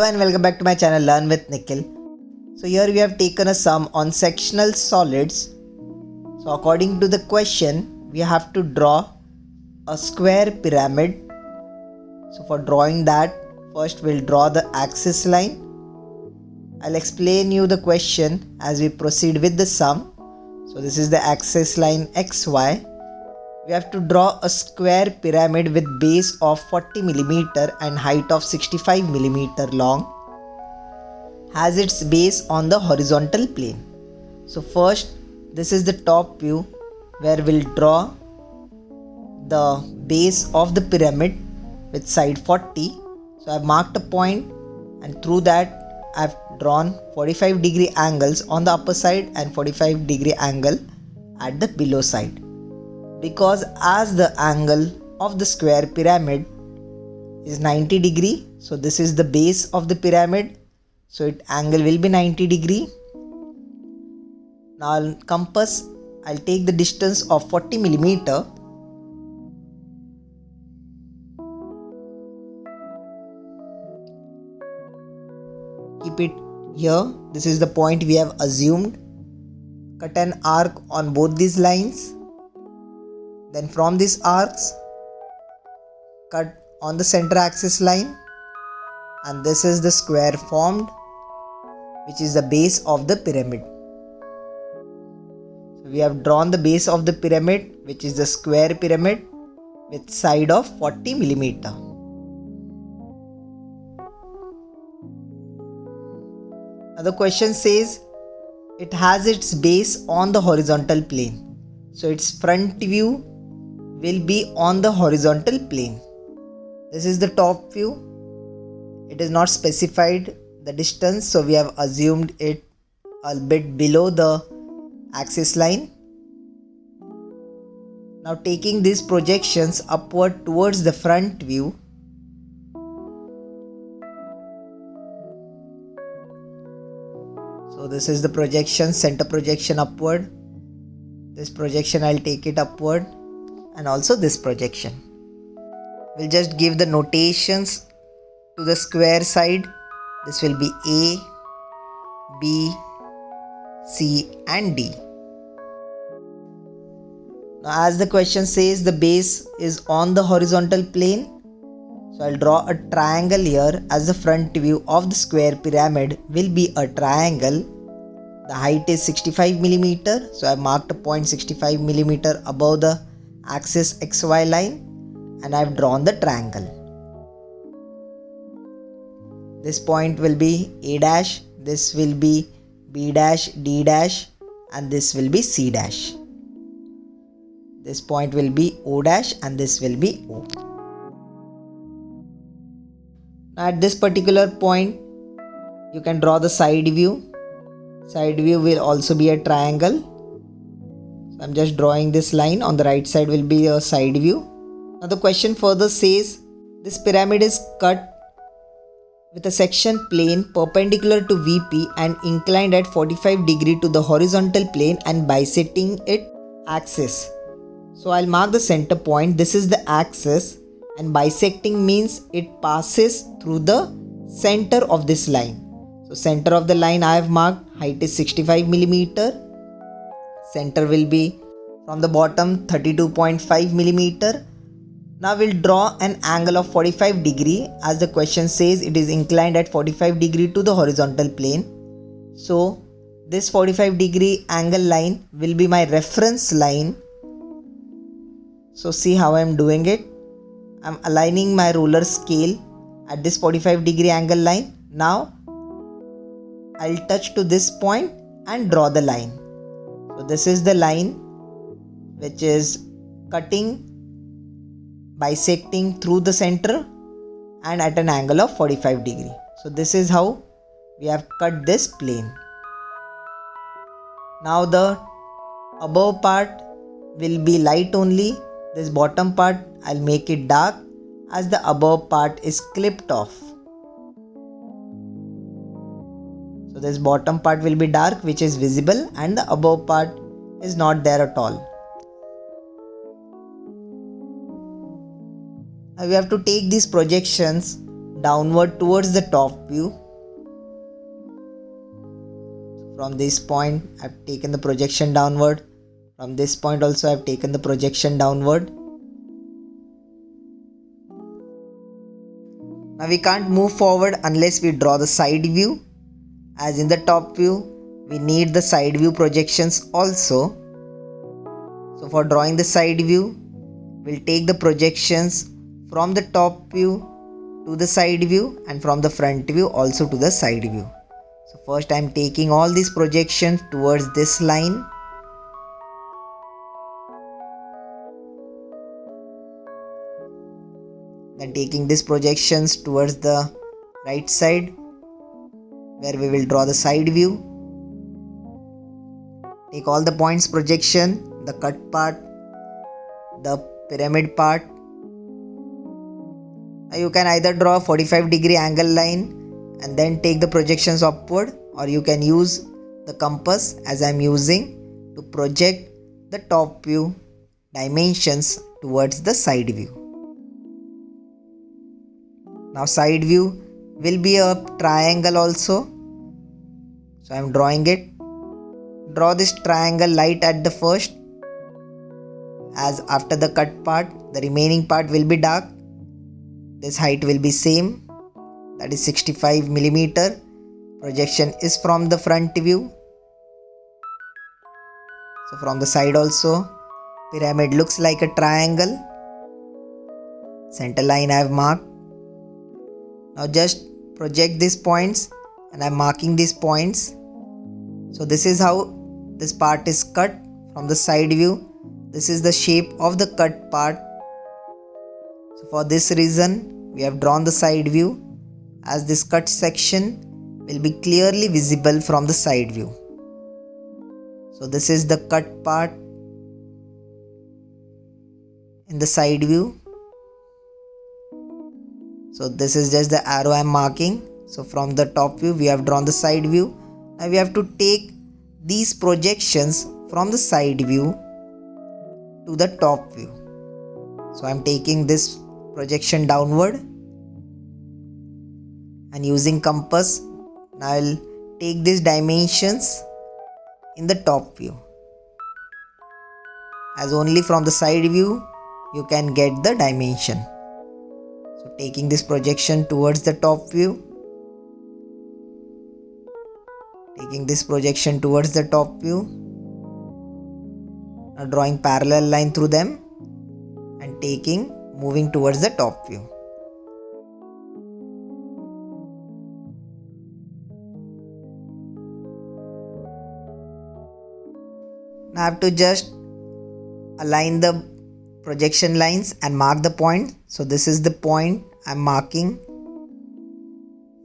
and welcome back to my channel Learn with Nikhil. So here we have taken a sum on sectional solids. So according to the question, we have to draw a square pyramid. So for drawing that, first we'll draw the axis line. I'll explain you the question as we proceed with the sum. So this is the axis line XY. We have to draw a square pyramid with base of 40 mm and height of 65 mm long. Has its base on the horizontal plane. So first, this is the top view where we'll draw the base of the pyramid with side 40. So I've marked a point and through that I've drawn 45-degree angles on the upper side and 45-degree angle at the below side. Because as the angle of the square pyramid is 90 degree, so this is the base of the pyramid, so its angle will be 90 degree. Now compass, I'll take the distance of 40 millimeter. Keep it here. This is the point we have assumed. Cut an arc on both these lines. Then from these arcs, cut on the center axis line, and this is the square formed, which is the base of the pyramid. So we have drawn the base of the pyramid, which is the square pyramid with side of 40 millimeter. Now the question says it has its base on the horizontal plane. So its front view will be on the horizontal plane. This is the top view. It is not specified the distance, so we have assumed it a bit below the axis line. Now taking these projections upward towards the front view, so this is the projection, center projection upward. This projection I'll take it upward, and also this projection. We'll just give the notations to the square side. This will be A, B, C and D. Now as the question says the base is on the horizontal plane, so I'll draw a triangle here as the front view of the square pyramid will be a triangle. The height is 65 mm, so I've marked a point 65 mm above the axis XY line and I've drawn the triangle. This point will be A dash, this will be B dash, D dash and this will be C dash. This point will be O dash and this will be O. Now at this particular point you can draw the side view. Side view will also be a triangle. So I'm just drawing this line. On the right side will be a side view. Now the question further says this pyramid is cut with a section plane perpendicular to VP and inclined at 45 degree to the horizontal plane and bisecting its axis. So I'll mark the center point. This is the axis and bisecting means it passes through the center of this line. So center of the line I have marked, height is 65 mm. Center will be from the bottom 32.5 mm. Now we'll draw an angle of 45 degree as the question says it is inclined at 45 degree to the horizontal plane. So this 45 degree angle line will be my reference line. So see how I am doing it. I am aligning my ruler scale at this 45 degree angle line. Now I'll touch to this point and draw the line. So this is the line which is cutting, bisecting through the center and at an angle of 45 degree. So this is how we have cut this plane. Now the above part will be light only. This bottom part I'll make it dark as the above part is clipped off. So this bottom part will be dark which is visible and the above part is not there at all. Now we have to take these projections downward towards the top view. From this point I've taken the projection downward. From this point also I've taken the projection downward. Now we can't move forward unless we draw the side view. As in the top view, we need the side view projections also. So for drawing the side view, we'll take the projections from the top view to the side view and from the front view also to the side view. So first I'm taking all these projections towards this line. Then taking these projections towards the right side where we will draw the side view. Take all the points projection, the cut part, the pyramid part. Now you can either draw a 45-degree angle line and then take the projections upward, or you can use the compass as I am using to project the top view dimensions towards the side view. Now side view will be a triangle also. So I am drawing it. Draw this triangle light at the first, as after the cut part, the remaining part will be dark. This height will be same, that is 65 millimeter. Projection is from the front view. So from the side also, pyramid looks like a triangle. Center line I have marked. Now just project these points, and I am marking these points. So this is how this part is cut from the side view. This is the shape of the cut part. So for this reason, we have drawn the side view, as this cut section will be clearly visible from the side view. So this is the cut part in the side view. So this is just the arrow I am marking. So from the top view we have drawn the side view. Now we have to take these projections from the side view to the top view. So I am taking this projection downward and using compass, now I will take these dimensions in the top view, as only from the side view you can get the dimension. So taking this projection towards the top view, taking this projection towards the top view, now drawing parallel line through them and moving towards the top view. Now I have to just align the projection lines and mark the point. So this is the point I am marking.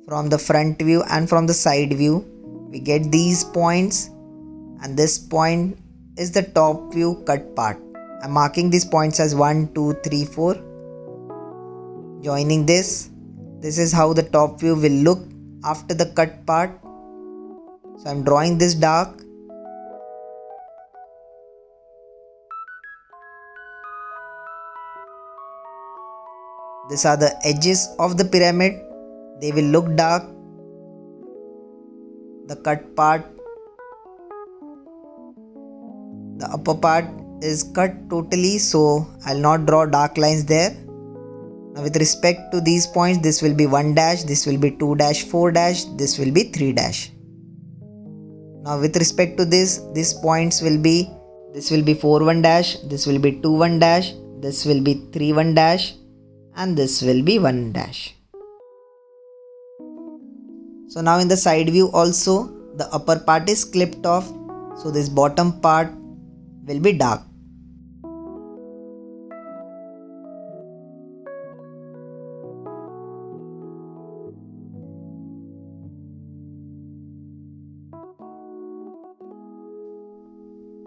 From the front view and from the side view we get these points, and this point is the top view cut part. I am marking these points as 1, 2, 3, 4. Joining this is how the top view will look after the cut part. So I am drawing this dark. These are the edges of the pyramid. They will look dark. The cut part, the upper part is cut totally, so I'll not draw dark lines there. Now with respect to these points, this will be 1 dash, this will be 2 dash, 4 dash, this will be 3 dash. Now with respect to these points will be, this will be 4 1 dash, this will be 2 1 dash, this will be 3 1 dash, and this will be 1 dash. So now in the side view also, the upper part is clipped off, so this bottom part will be dark.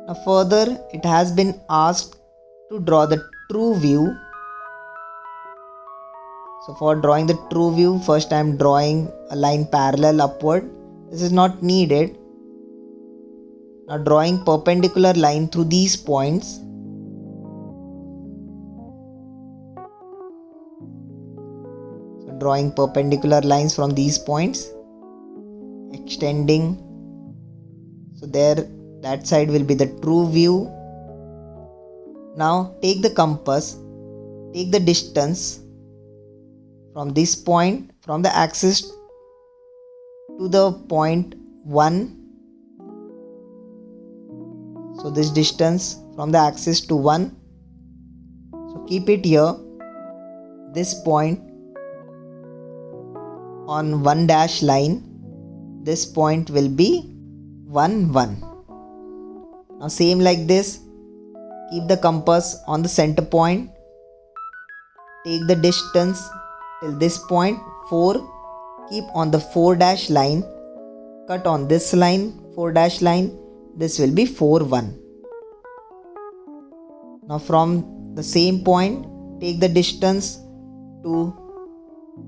Now further, it has been asked to draw the true view. So for drawing the true view, first I am drawing a line parallel upward. This is not needed. Now drawing perpendicular line through these points. So drawing perpendicular lines from these points, extending. So there, that side will be the true view. Now take the compass, take the distance from this point, from the axis to the point 1. So this distance from the axis to 1. So keep it here. This point on 1 dash line. This point will be 1, 1. Now same like this. Keep the compass on the center point. Take the distance till this point 4. Keep on the 4 dash line. Cut on this line, 4 dash line. This will be 4, 1. Now from the same point, take the distance till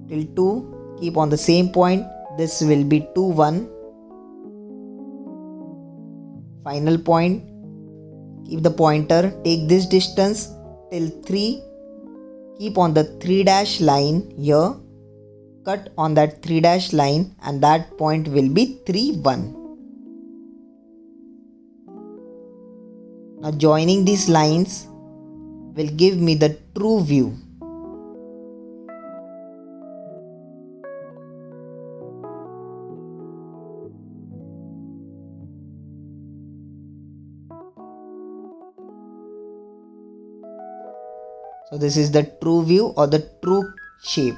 2. Keep on the same point. This will be 2, 1. Final point. Keep the pointer. Take this distance till 3. Keep on the 3 dash line here. Cut on that 3 dash line and that point will be 3, 1. Now joining these lines will give me the true view. So this is the true view or the true shape.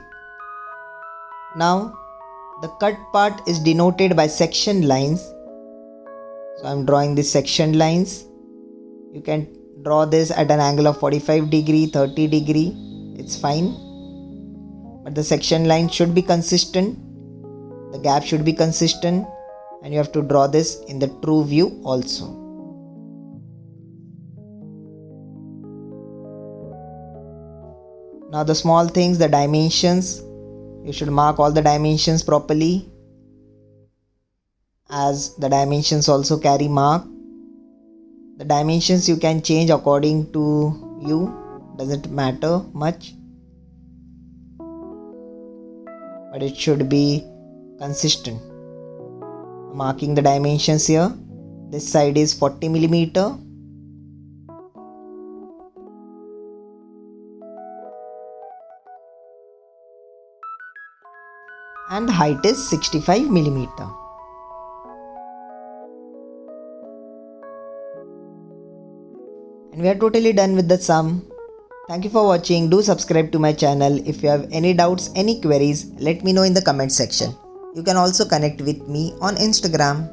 Now the cut part is denoted by section lines. So I am drawing the section lines. You can draw this at an angle of 45 degree, 30 degree. It's fine. But the section line should be consistent. The gap should be consistent. And you have to draw this in the true view also. Now the small things, the dimensions, you should mark all the dimensions properly, as the dimensions also carry mark. The dimensions you can change according to you, doesn't matter much, but it should be consistent. Marking the dimensions here. This side is 40 millimeter. And the height is 65 millimeter. And we are totally done with the sum. Thank you for watching. Do subscribe to my channel. If you have any doubts, any queries, let me know in the comment section. You can also connect with me on Instagram.